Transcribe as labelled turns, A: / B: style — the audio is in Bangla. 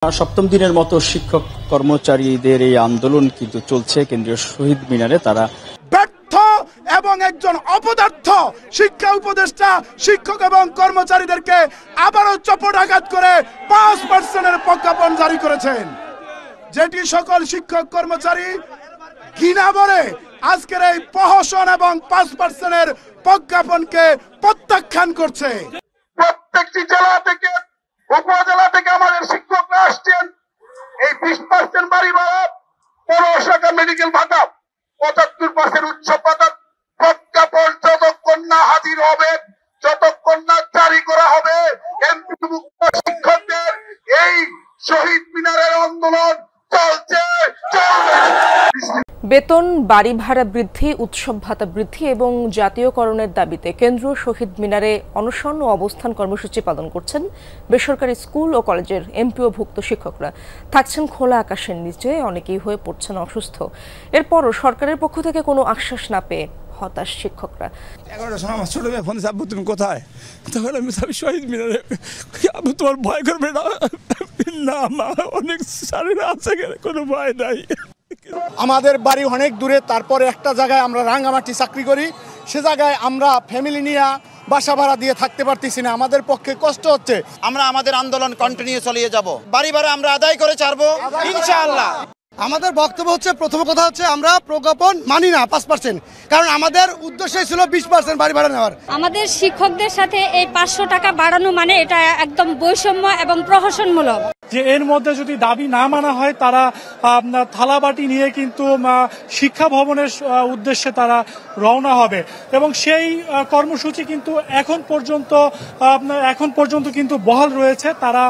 A: সপ্তম দিনের মতো শিক্ষক কর্মচারীদের এই আন্দোলন কিন্তু চলছে কেন্দ্রীয় শহীদ মিনারে। তারা
B: ব্যর্থ এবং একজন অপদার্থ শিক্ষা উপদেষ্টা শিক্ষক এবং কর্মচারীদেরকে আবারও চপটাঘাত করে 5% প্রজ্ঞাপন জারি করেছেন, যেটি সকল শিক্ষক কর্মচারী ঘৃণা ভরে আজকের এই প্রহসন এবং 5% প্রজ্ঞাপনকে প্রত্যাখ্যান করছে। প্রত্যেকটি জেলা থেকে উপজেলা থেকে আমাদের শিক্ষকরা আসছেন। এই 20% বাড়ি ভাড়া, 15 টাকা মেডিকেল ভাতা, 75% উৎসব ভাতা প্রজ্ঞাপন যতক্ষণ না হাজির হবে, যতক্ষণ না জারি করা হবে, এমপিভুক্ত শিক্ষকদের এই শহীদ মিনারের আন্দোলন চলছে, চলবে।
C: বেতন, বাড়ি ভাড়া বৃদ্ধি, উৎসব ভাতা বৃদ্ধি এবং জাতীয়করণের দাবিতে কেন্দ্রীয় শহীদ মিনারে অনশন ও অবস্থান কর্মসূচি পালন করছেন বেসরকারি স্কুল ও কলেজের এমপিওভুক্ত শিক্ষকরা। থাকছেন খোলা আকাশের নিচে, অনেকেই হয়ে পড়ছেন অসুস্থ। এরপরও সরকারের পক্ষ থেকে কোনো আশ্বাস না পেয়ে হতাশ শিক্ষকরা।
D: 11টার সময় আমার ছোট মেয়ে ফোন দিচ্ছে, আব্বু তুমি কোথায়? তখন আমি শহীদ মিনারে। আব্বু তোমার ভয় করবে না? না মা, অনেক সারেরা আছে, কোনো ভয় নাই।
B: আমাদের বাড়ি অনেক দূরে, তারপরে একটা জায়গায় আমরা রাঙ্গামাটি চাকরি করি, সে জায়গায় আমরা ফ্যামিলি নিয়ে বাসা ভাড়া দিয়ে থাকতে পারতেছি না, আমাদের পক্ষে কষ্ট হচ্ছে।
E: আমরা আমাদের আন্দোলন কন্টিনিউ চালিয়ে যাব, বাড়ি ভাড়া আমরা আদায় করে ছাড়বো ইনশাআল্লাহ।
F: আমাদের বক্তব্য হচ্ছে, প্রথম কথা হচ্ছে আমরা প্রজ্ঞাপন মানি না 5%, কারণ আমাদের উদ্দেশ্যই ছিল 20% বাড়ি ভাড়া নেওয়ার।
G: আমাদের শিক্ষকদের সাথে এই 500 টাকা বাড়ানো মানে এটা একদম বৈষম্য এবং প্রহসনমূলক।
H: যে এর মধ্যে যদি দাবি না মানা হয়, তারা থালাবাটি নিয়ে কিন্তু শিক্ষা ভবনের উদ্দেশ্যে তারা রওনা হবে এবং সেই কর্মসূচি কিন্তু এখন পর্যন্ত কিন্তু বহাল রয়েছে। তারা